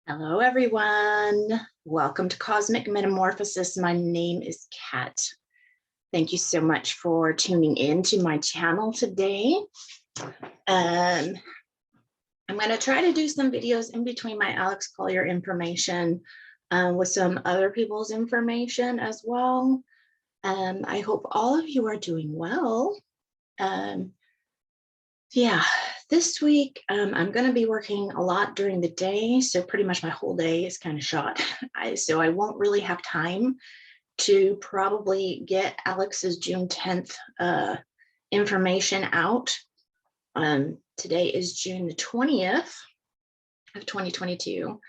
Hello, everyone. Welcome to Cosmic Metamorphosis. My name is Kat. Thank you so much for tuning in to my channel today. I'm going to try to do some videos in between my Alex Collier information with some other people's information as well. I hope all of you are doing well. Yeah, this week I'm going to be working a lot during the day, so pretty much my whole day is kind of shot. So I won't really have time to probably get Alex's June 10th information out. Today is June the 20th of 2022.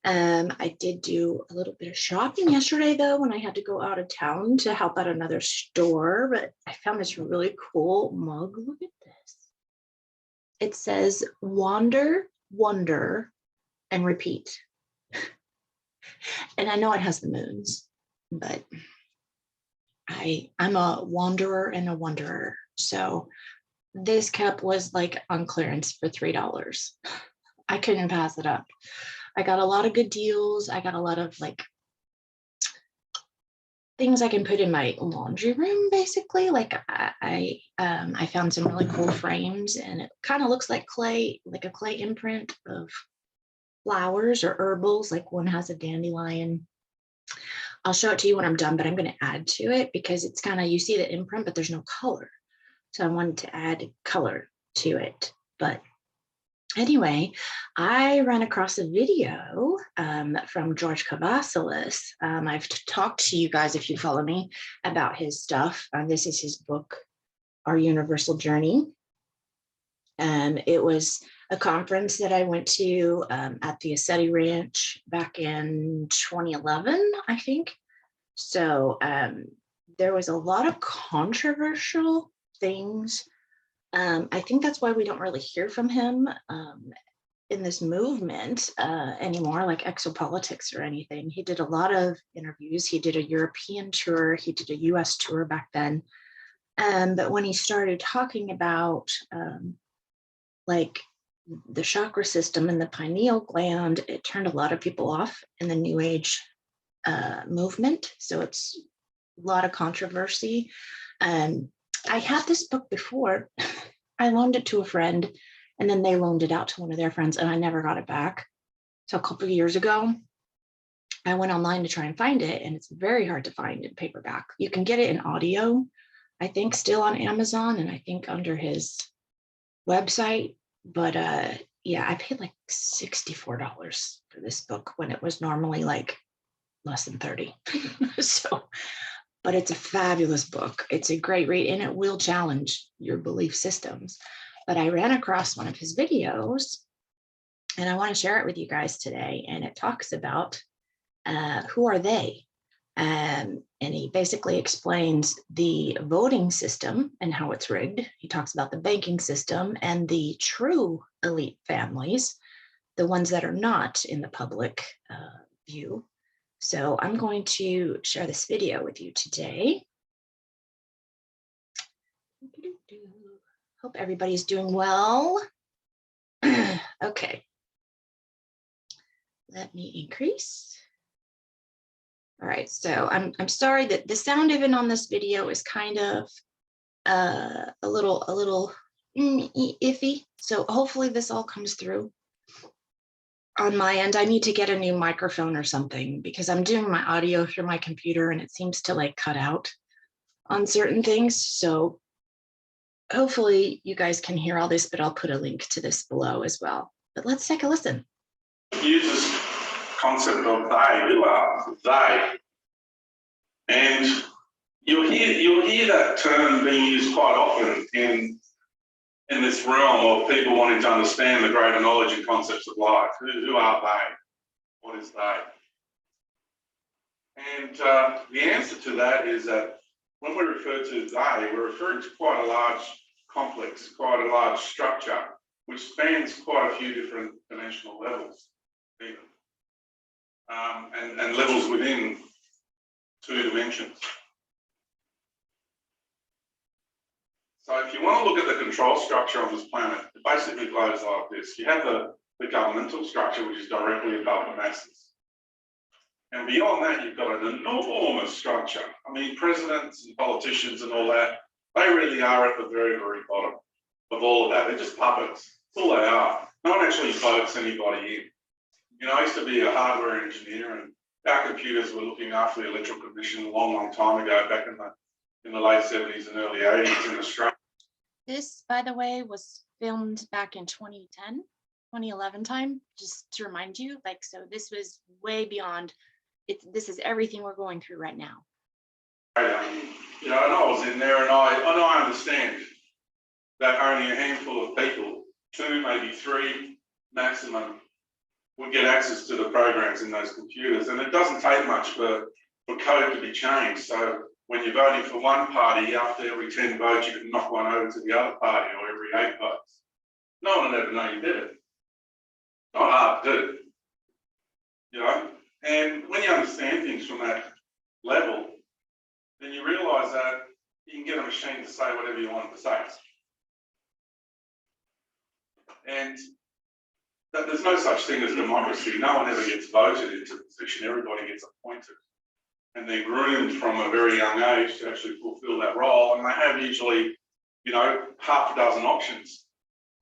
I did do a little bit of shopping yesterday, though, when I had to go out of town to help at another store, but I found this really cool mug. Look at this. It says wander, wonder, and repeat. And I know it has the moons, but I'm a wanderer and a wonderer. So this cup was like on clearance for $3. I couldn't pass it up. I got a lot of good deals. I got a lot of like things I can put in my laundry room, basically. Like I found some really cool frames, and it kind of looks like clay, like a clay imprint of flowers or herbals. Like one has a dandelion. I'll show it to you when I'm done, but I'm going to add to it because it's kind of, you see the imprint, but there's no color. So I wanted to add color to it. But anyway, I ran across a video from George Kavassilas. I've talked to you guys, if you follow me, about his stuff. This is his book, Our Universal Journey. It was a conference that I went to at the Assetti Ranch back in 2011, I think. So there was a lot of controversial things. I think that's why we don't really hear from him in this movement anymore, like exopolitics or anything. He did a lot of interviews. He did a European tour. He did a US tour back then. But when he started talking about like the chakra system and the pineal gland, it turned a lot of people off in the New Age movement. So it's a lot of controversy. I had this book before. I loaned it to a friend, and then they loaned it out to one of their friends, and I never got it back. So a couple of years ago, I went online to try and find it, and it's very hard to find in paperback. You can get it in audio, I think, still on Amazon, and I think under his website. But yeah, I paid like $64 for this book when it was normally like less than 30. So, but it's a fabulous book. It's a great read, and it will challenge your belief systems. But I ran across one of his videos, and I want to share it with you guys today. And it talks about who are they? And he basically explains the voting system and how it's rigged. He talks about the banking system and the true elite families, the ones that are not in the public view. So I'm going to share this video with you today. Hope everybody's doing well. Okay. Let me increase. All right, so I'm sorry that the sound even on this video is kind of a little iffy. So hopefully this all comes through. On my end, I need to get a new microphone or something because I'm doing my audio through my computer and it seems to like cut out on certain things. So hopefully you guys can hear all this, but I'll put a link to this below as well. But let's take a listen. Uses concept of they. Who are they? And you'll hear that term being used quite often in this realm of people wanting to understand the greater knowledge and concepts of life. Who are they? What is they? And the answer to that is that when we refer to they, we're referring to quite a large complex, quite a large structure, which spans quite a few different dimensional levels, even, and levels within 2 dimensions. So if you want to look at the control structure on this planet, it basically goes like this. You have the the governmental structure, which is directly above the masses. And beyond that, you've got an enormous structure. I mean, presidents and politicians and all that, they really are at the very, very bottom of all of that. They're just puppets. That's all they are. No one actually votes anybody in. You know, I used to be a hardware engineer, and our computers were looking after the Electoral Commission a long, long time ago, back in the late 70s and early 80s in Australia. This, by the way, was filmed back in 2010, 2011 time, just to remind you. Like, so this was way beyond, this is everything we're going through right now. You know, and I was in there, and I understand that only a handful of people, 2, maybe 3 maximum, would get access to the programs in those computers. And it doesn't take much for code to be changed. So when you're voting for one party, after every 10 votes, you can knock one over to the other party, or every 8 votes. No one would ever know you did it. Not hard to do, you know? And when you understand things from that level, then you realise that you can get a machine to say whatever you want it to say. And that there's no such thing as democracy. No one ever gets voted into the position. Everybody gets appointed. And they're groomed from a very young age to actually fulfil that role. And they have usually, you know, half a dozen options.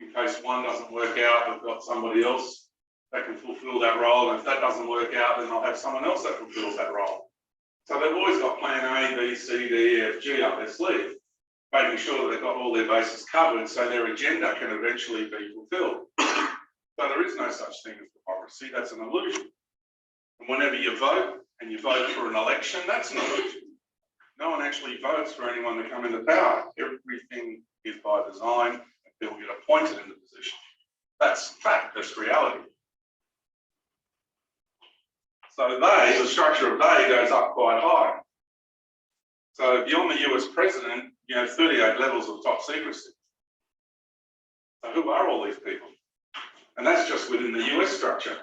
In case one doesn't work out, they've got somebody else that can fulfill that role. And if that doesn't work out, then they'll have someone else that fulfills that role. So they've always got plan A, B, C, D, E, F, G up their sleeve, making sure that they've got all their bases covered so their agenda can eventually be fulfilled. So there is no such thing as democracy. That's an illusion. And whenever you vote, and you vote for an election, that's an illusion. No one actually votes for anyone to come into power. Everything is by design, and people get appointed in the position. That's fact, that's reality. So the structure of they goes up quite high. So beyond the US president, you have 38 levels of top secrecy. So who are all these people? And that's just within the US structure.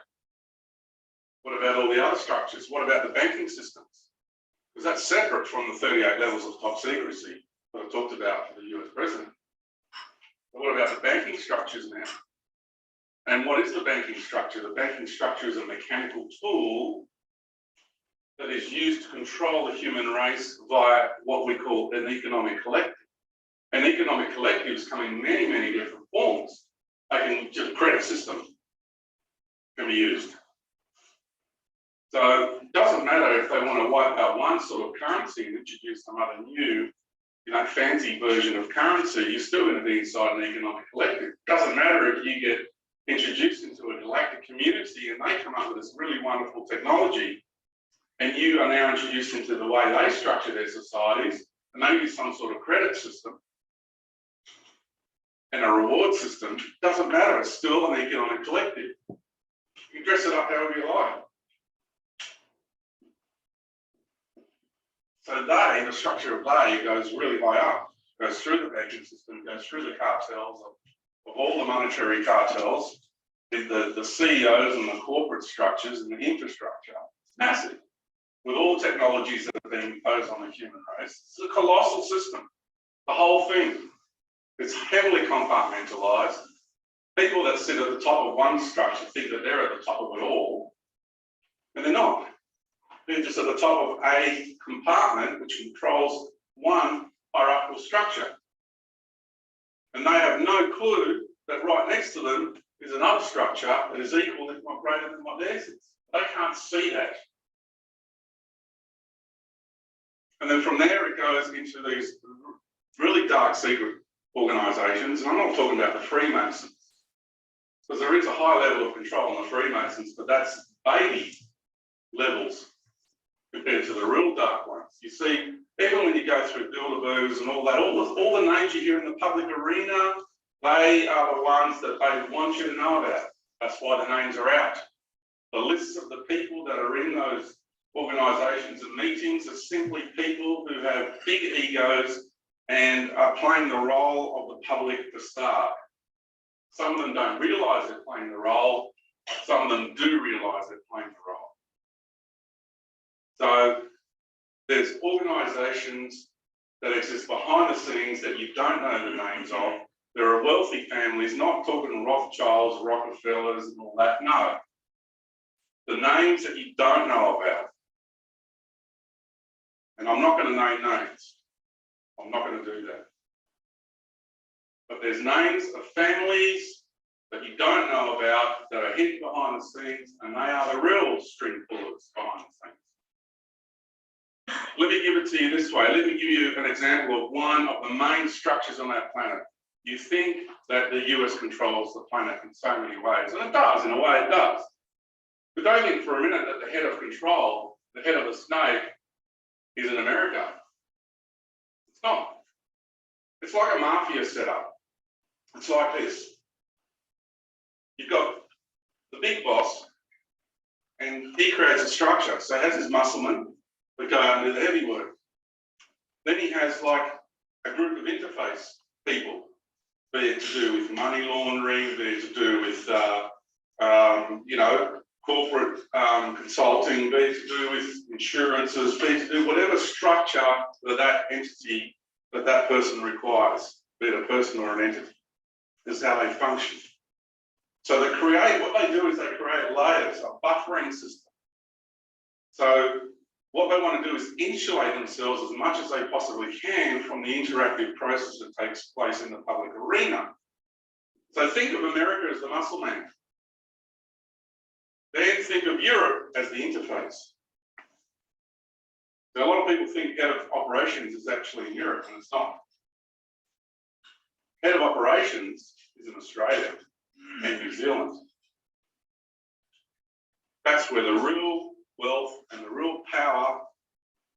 What about all the other structures? What about the banking systems? Because that's separate from the 38 levels of top secrecy that I talked about for the US president. But what about the banking structures now? And what is the banking structure? The banking structure is a mechanical tool that is used to control the human race via what we call an economic collective. And economic collectives come in many, many different forms. They can just credit system can be used. So it doesn't matter if they want to wipe out one sort of currency and introduce some other new, you know, fancy version of currency, you're still going to be inside an economic collective. It doesn't matter if you get introduced into a galactic community and they come up with this really wonderful technology and you are now introduced into the way they structure their societies, and maybe some sort of credit system and a reward system. Doesn't matter, it's still an economic collective. You can dress it up however you like. So the structure of they goes really high up, goes through the banking system, goes through the cartels of all the monetary cartels, the CEOs and the corporate structures and the infrastructure. It's massive. With all the technologies that are being imposed on the human race, it's a colossal system. The whole thing. It's heavily compartmentalized. People that sit at the top of one structure think that they're at the top of it all, and they're not. They're just at the top of a compartment which controls one hierarchical structure. And they have no clue that right next to them is another structure that is equal, if not greater than what theirs is. They can't see that. And then from there it goes into these really dark secret organisations. And I'm not talking about the Freemasons, because there is a high level of control in the Freemasons, but that's baby levels compared to the real dark ones. You see, even when you go through Bilderbergs and all that, all the names you hear in the public arena, they are the ones that they want you to know about. That's why the names are out. The lists of the people that are in those organisations and meetings are simply people who have big egos and are playing the role of the public facade. Some of them don't realise they're playing the role. Some of them do realise they're playing the role. So there's organisations that exist behind the scenes that you don't know the names of, There are wealthy families, not talking Rothschilds, Rockerfellers and all that, no. The names that you don't know about. And I'm not going to name names. I'm not going to do that. But there's names of families that you don't know about that are hidden behind the scenes, and they are the real string pullers behind the scenes. Let me give it to you this way. Let me give you an example of one of the main structures on our planet. You think that the US controls the planet in so many ways, and it does, in a way it does. But don't think for a minute that the head of control, the head of the snake, is in America. It's not. It's like a mafia setup. It's like this. You've got the big boss, and he creates a structure. So he has his musclemen that go out and do the heavy work. Then he has like a group of interface people, be it to do with money laundering, be it to do with corporate consulting, be it to do with insurances, be it to do whatever structure that entity, that person requires, be it a person or an entity. This is how they function. So they create, what they do is they create layers, a buffering system. So what they want to do is insulate themselves as much as they possibly can from the interactive process that takes place in the public arena. So think of America as the muscle man. Then think of Europe as the interface. So a lot of people think head of operations is actually in Europe, and it's not. Head of operations is in Australia and New Zealand. That's where the real wealth and the real power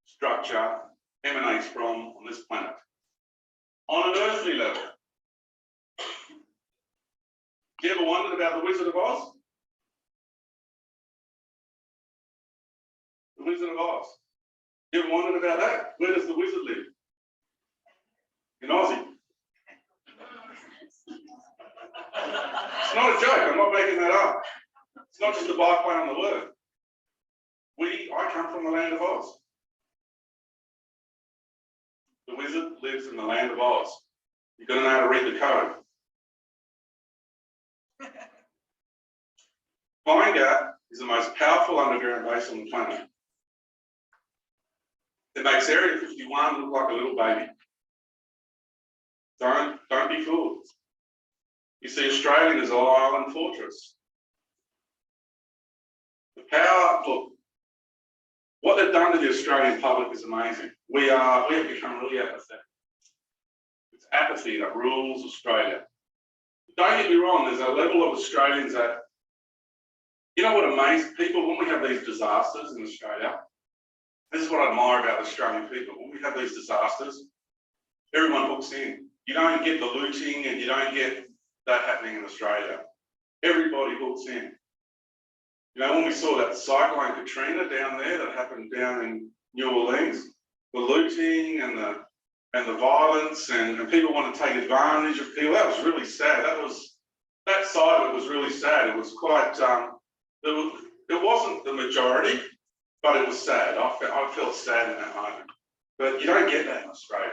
structure emanates from on this planet. On an earthly level. You ever wondered about the Wizard of Oz? The Wizard of Oz. You ever wondered about that? Where does the wizard live? In Aussie. It's not a joke, I'm not making that up. It's not just a byplay on the word. I come from the land of Oz. The wizard lives in the land of Oz. You've got to know how to read the code. Pine Gap is the most powerful underground base on the planet. It makes Area 51 look like a little baby. Don't be fooled. You see, Australia is an island fortress. The power, look, what they've done to the Australian public is amazing. We have become really apathetic. It's apathy that rules Australia. Don't get me wrong, there's a level of Australians that, you know what amazes people when we have these disasters in Australia? This is what I admire about Australian people. When we have these disasters, everyone hooks in. You don't get the looting and you don't get that happening in Australia. Everybody hooks in. You know, when we saw that cyclone Katrina down there that happened down in New Orleans, the looting and the violence and people want to take advantage of people, that was really sad. That side of it was really sad. It was quite, it wasn't the majority, but it was sad. I felt sad in that moment. But you don't get that in Australia.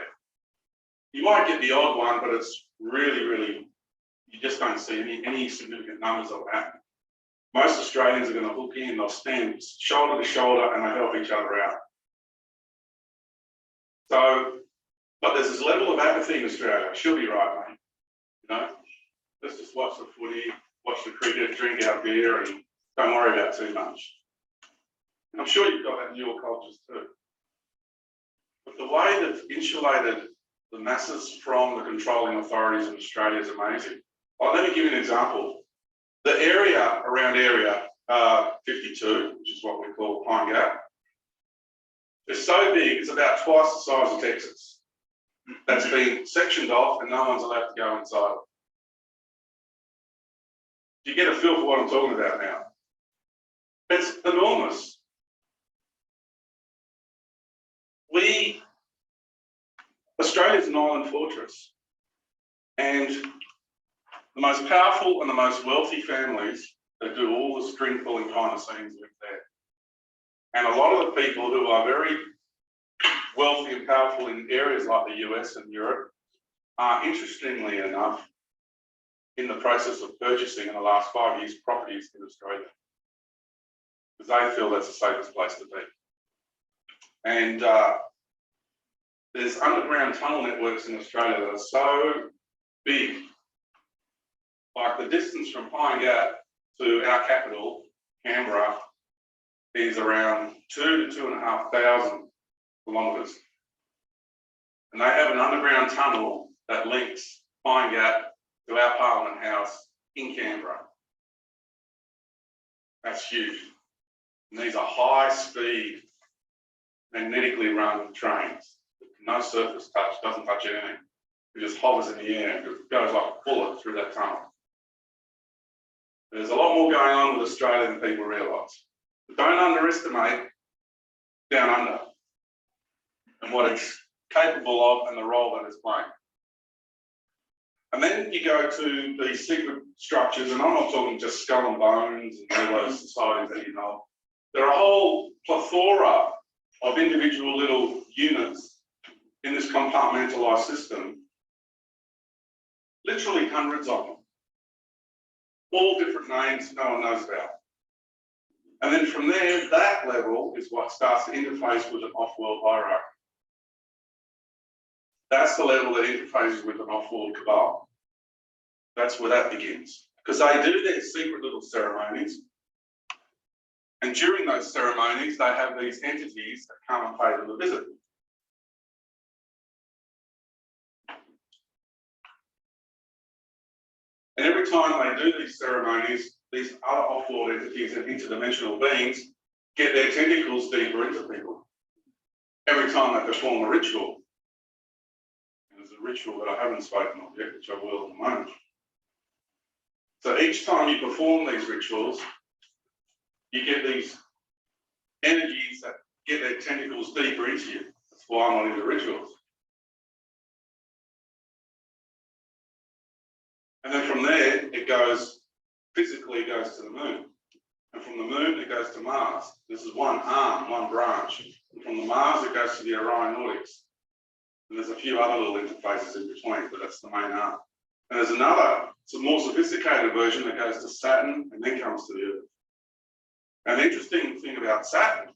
You might get the odd one, but it's really, really, you just don't see any significant numbers of that. Most Australians are going to hook in, they'll stand shoulder to shoulder and they help each other out. So, but there's this level of apathy in Australia. She'll be right, mate. You know, let's just watch the footy, watch the cricket, drink our beer and don't worry about too much. And I'm sure you've got that in your cultures too. But the way they've insulated the masses from the controlling authorities in Australia is amazing. Let me give you an example. The area around Area 52, which is what we call Pine Gap, is so big, it's about twice the size of Texas. That's been sectioned off and no one's allowed to go inside. Do you get a feel for what I'm talking about now? It's enormous. Australia's an island fortress, and the most powerful and the most wealthy families that do all the string pulling kind of scenes live there. And a lot of the people who are very wealthy and powerful in areas like the US and Europe are, interestingly enough, in the process of purchasing in the last 5 years properties in Australia, because they feel that's the safest place to be. And there's underground tunnel networks in Australia that are so big, like the distance from Pine Gap to our capital, Canberra, is around 2,000 to 2,500 kilometres. And they have an underground tunnel that links Pine Gap to our Parliament House in Canberra. That's huge. And these are high-speed, magnetically run trains. No surface touch, doesn't touch anything. It just hovers in the air and goes like a bullet through that tunnel. There's a lot more going on with Australia than people realise. But don't underestimate down under and what it's capable of and the role that it's playing. And then you go to these secret structures, and I'm not talking just skull and bones and all those societies that you know. There are a whole plethora of individual little units in this compartmentalised system, literally hundreds of them, all different names no one knows about. And then from there, that level is what starts to interface with an off-world hierarchy. That's the level that interfaces with an off-world cabal. That's where that begins. Because they do their secret little ceremonies. And during those ceremonies, they have these entities that come and pay them a visit. And every time they do these ceremonies, these other off-world entities and interdimensional beings get their tentacles deeper into people. Every time they perform a ritual. And there's a ritual that I haven't spoken of yet, which I will in a moment. So each time you perform these rituals, you get these energies that get their tentacles deeper into you. That's why I'm not into rituals. And then from there, it goes, physically goes to the moon. And from the moon, it goes to Mars. This is one arm, one branch. And from the Mars, it goes to the Orion Nordics. And there's a few other little interfaces in between, but that's the main arm. And there's another, it's a more sophisticated version that goes to Saturn and then comes to the Earth. And the interesting thing about Saturn,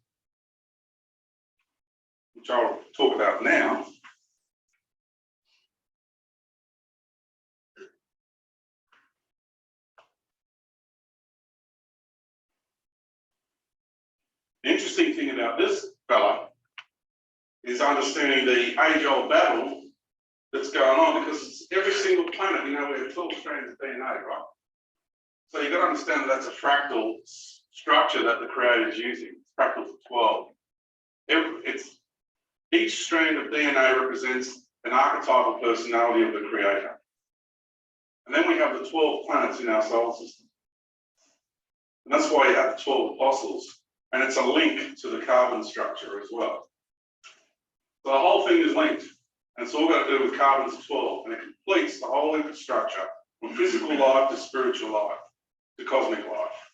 which I'll talk about now, the interesting thing about this fella is understanding the age-old battle that's going on, because it's every single planet, you know, we have 12 strands of DNA, right? So you've got to understand that that's a fractal structure that the creator is using. It's fractal for 12. Each strand of DNA represents an archetypal personality of the creator. And then we have the 12 planets in our solar system. And that's why you have the 12 apostles. And it's a link to the carbon structure as well. So the whole thing is linked. And it's all got to do with carbon's 12. And it completes the whole infrastructure from physical life to spiritual life to cosmic life.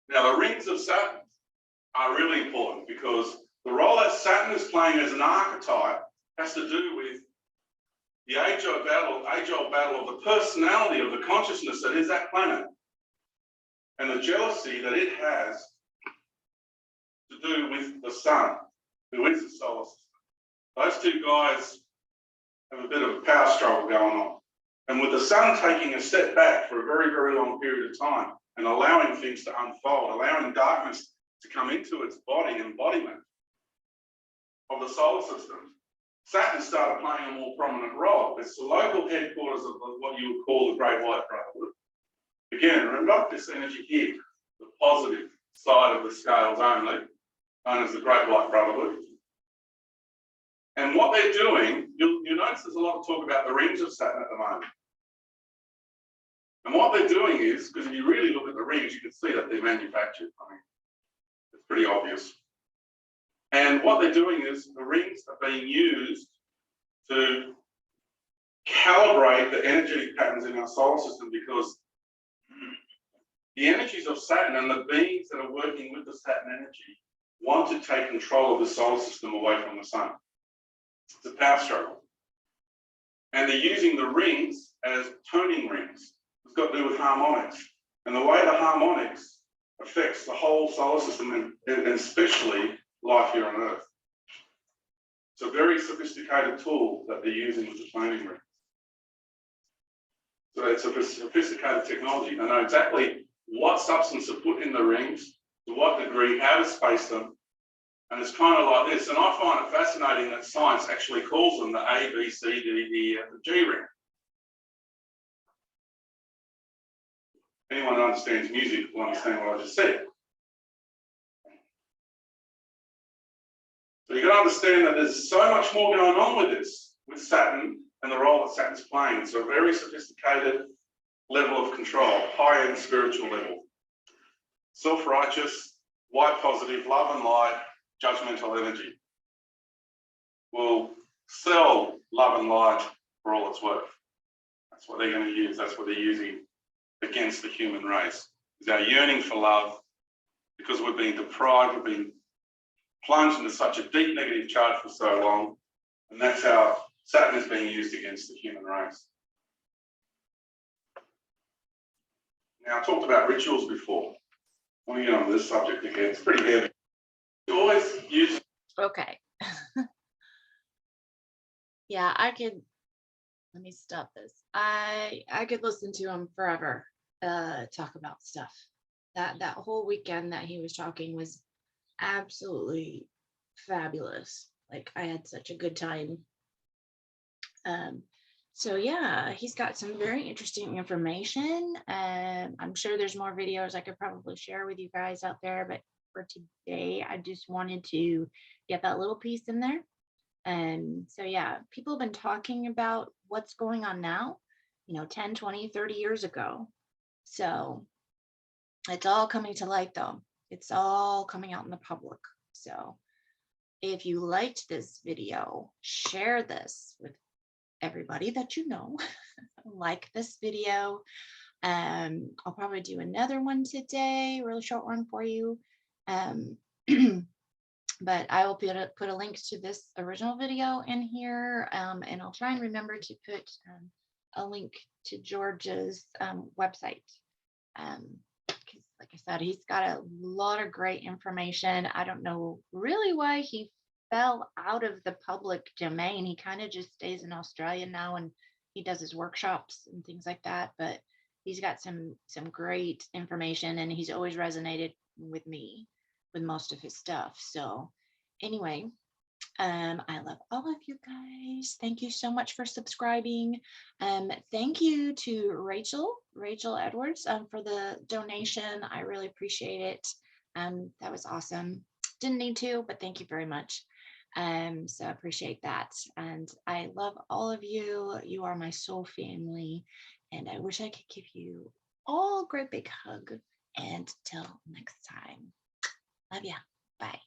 Now, the rings of Saturn are really important, because the role that Saturn is playing as an archetype has to do with the age-old battle of the personality of the consciousness that is that planet, and the jealousy that it has to do with the sun, who is the solar system. Those two guys have a bit of a power struggle going on. And with the sun taking a step back for a very, very long period of time and allowing things to unfold, allowing darkness to come into its body, embodiment of the solar system, Saturn started playing a more prominent role. It's the local headquarters of what you would call the Great White Brotherhood. Again, remember this energy here, the positive side of the scales only, known as the Great White Brotherhood. And what they're doing, you'll notice there's a lot of talk about the rings of Saturn at the moment. And what they're doing is, because if you really look at the rings, you can see that they're manufactured. I mean, it's pretty obvious. And what they're doing is the rings are being used to calibrate the energetic patterns in our solar system, because the energies of Saturn and the beings that are working with the Saturn energy want to take control of the solar system away from the sun. It's a power struggle. And they're using the rings as tuning rings. It's got to do with harmonics. And the way the harmonics affects the whole solar system and especially life here on Earth. It's a very sophisticated tool that they're using with the tuning ring. So it's a sophisticated technology. They know exactly what substance to put in the rings, to what degree, how to space them. And it's kind of like this. And I find it fascinating that science actually calls them the A, B, C, D, E, F, and G ring. Anyone who understands music will understand what I just said. So you've got to understand that there's so much more going on with this, with Saturn and the role that Saturn's playing. It's a very sophisticated level of control, high-end spiritual level. Self-righteous, white positive, love and light, judgmental energy. Will sell love and light for all it's worth. That's what they're going to use. That's what they're using against the human race. Is our yearning for love, because we've been deprived, we've been plunged into such a deep negative charge for so long, and that's how Saturn is being used against the human race. Now, I talked about rituals before. I want to get on this subject again. It's pretty heavy. You always use. Okay. Yeah, I could. Let me stop this. I could listen to him forever. Talk about stuff. That whole weekend that he was talking was absolutely fabulous. Like, I had such a good time. So yeah, he's got some very interesting information. I'm sure there's more videos I could probably share with you guys out there, but for today, I just wanted to get that little piece in there. So yeah, people have been talking about what's going on now, 10, 20, 30 years ago. So it's all coming to light though. It's all coming out in the public. So if you liked this video, share this with everybody that you know. Like this video. I'll probably do another one today, really short one for you. But I will put a link to this original video in here, and I'll try and remember to put a link to George's website. Because like I said, he's got a lot of great information. I don't know really why he fell out of the public domain. He kind of just stays in Australia now, and he does his workshops and things like that. But he's got some great information, and he's always resonated with me with most of his stuff. So anyway, I love all of you guys. Thank you so much for subscribing. Thank you to Rachel Edwards for the donation. I really appreciate it. That was awesome. Didn't need to, but thank you very much. So I appreciate that. And I love all of you. You are my soul family. And I wish I could give you all a great big hug. And till next time. Love ya. Bye.